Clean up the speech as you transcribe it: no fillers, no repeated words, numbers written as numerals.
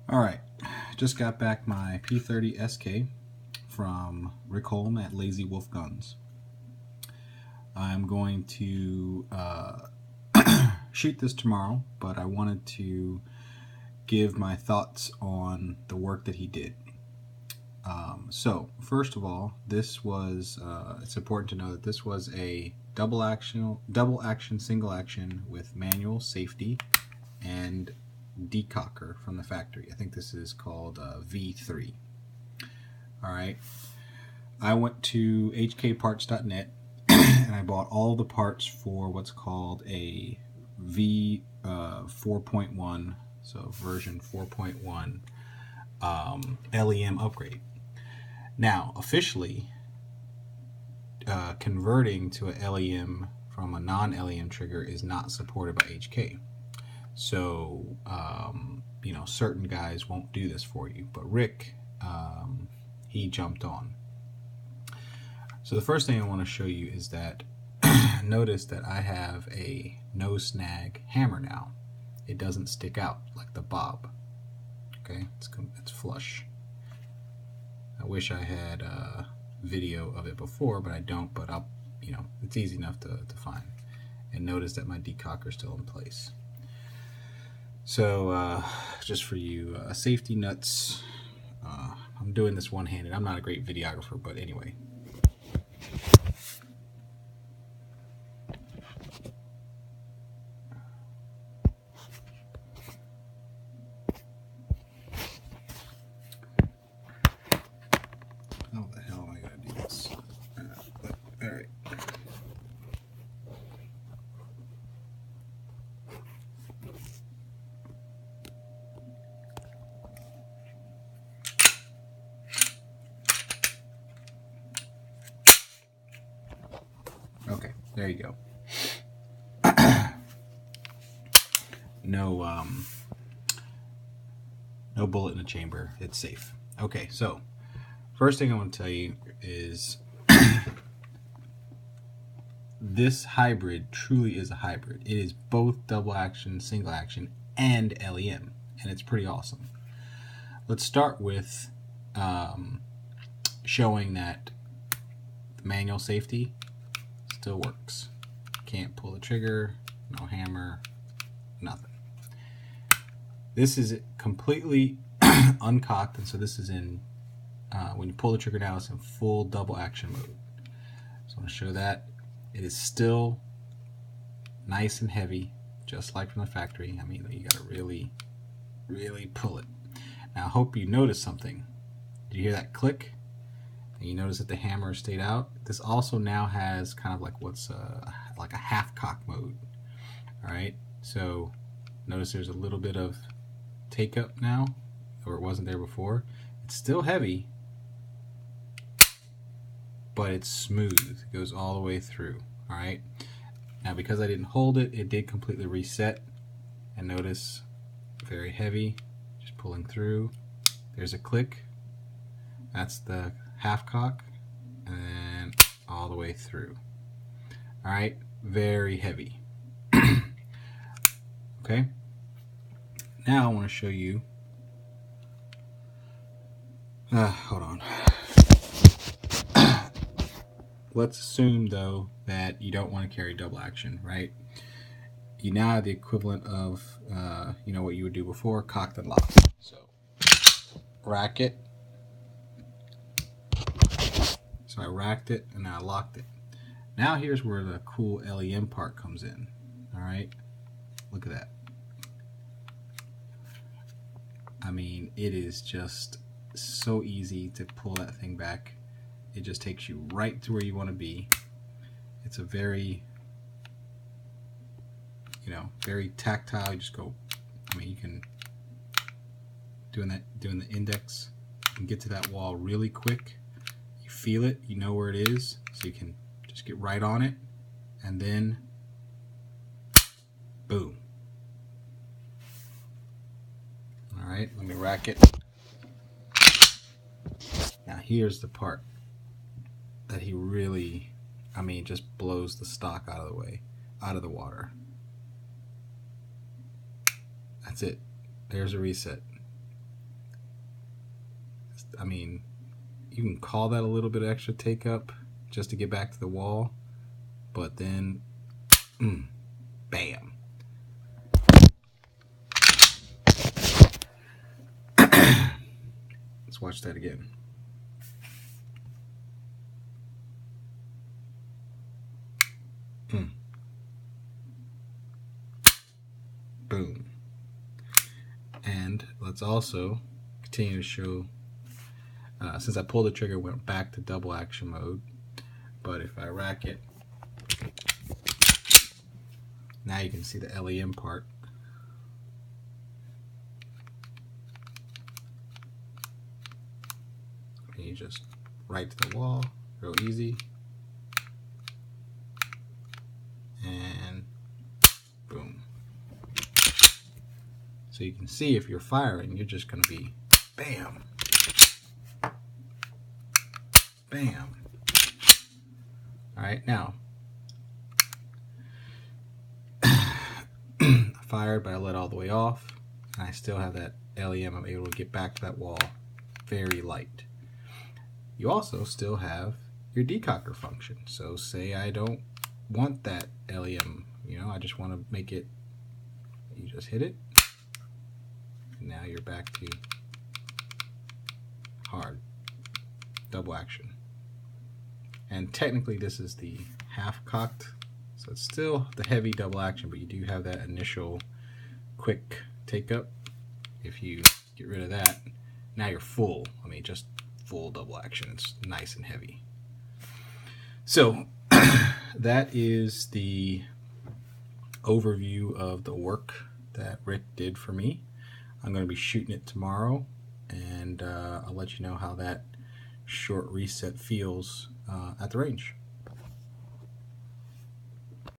Alright, just got back my P30sk from Holm at Lazy Wolf Guns. I'm going to shoot this tomorrow, but I wanted to give my thoughts on the work that he did. So, first of all, this was, it's important to know that this was a double action, single action with manual safety and decocker from the factory. I think this is called V3. Alright, I went to hkparts.net and I bought all the parts for what's called a V 4.1, so version 4.1 LEM upgrade. Now, officially, converting to a LEM from a non-LEM trigger is not supported by HK. So, you know, certain guys won't do this for you, but Rick, he jumped on. So the first thing I want to show you is that notice that I have a no snag hammer now. It doesn't stick out like the bob. Okay, it's flush. I wish I had a video of it before, but I don't. But I'll, you know, it's easy enough to find. And notice that my decocker is still in place. So just for you safety nuts, I'm doing this one-handed. I'm not a great videographer, but anyway. How the hell am I going to do this? All right. Okay, there you go. No bullet in the chamber. It's safe. Okay, so first thing I want to tell you is this hybrid truly is a hybrid. It is both double action, single action, and LEM, and it's pretty awesome. Let's start with showing that the manual safety still works. Can't pull the trigger, no hammer, nothing. This is completely uncocked, and so this is in, when you pull the trigger now, it's in full double action mode. So I'm going to show that. It is still nice and heavy, just like from the factory. I mean, you got to really, really pull it. Now, I hope you noticed something. Did you hear that click? And you notice that the hammer stayed out. This also now has kind of like what's like a half cock mode. All right, so notice there's a little bit of take up now, or it wasn't there before. It's still heavy, but it's smooth. It goes all the way through. All right, now because I didn't hold it, it did completely reset. And notice, very heavy, just pulling through. There's a click. That's the half cock, and all the way through. All right, very heavy. Okay, now I want to show you, hold on. Let's assume though that you don't want to carry double action, right? You now have the equivalent of, you know what you would do before, cocked and locked. So rack it. So I racked it and I locked it. Now here's where the cool LEM part comes in. All right, look at that. I mean, it is just so easy to pull that thing back. It just takes you right to where you want to be. It's a very, you know, very tactile. You just go, I mean, you can, doing the index, you can get to that wall really quick. You feel it, you know where it is, so you can just get right on it, and then boom. All right, let me rack it. Now here's the part that he really, I mean, just blows the stock out of the way, out of the water. That's it. There's a reset. I mean, you can call that a little bit of extra take up just to get back to the wall, but then, bam. Let's watch that again. Boom. And let's also continue to show, since I pulled the trigger, it went back to double action mode. But if I rack it, now you can see the LEM part. And you just right to the wall, real easy. And boom. So you can see if you're firing, you're just going to be bam, bam. All right, now I fired, but I let all the way off, and I still have that LEM. I'm able to get back to that wall very light. You also still have your decocker function. So say I don't want that LEM, you know, I just want to make it, you just hit it, and now you're back to hard, double action. And technically this is the half cocked, so it's still the heavy double action, but you do have that initial quick take up. If you get rid of that, now you're full, I mean just full double action. It's nice and heavy. So that is the overview of the work that Rick did for me. I'm going to be shooting it tomorrow, and I'll let you know how that short reset feels at the range.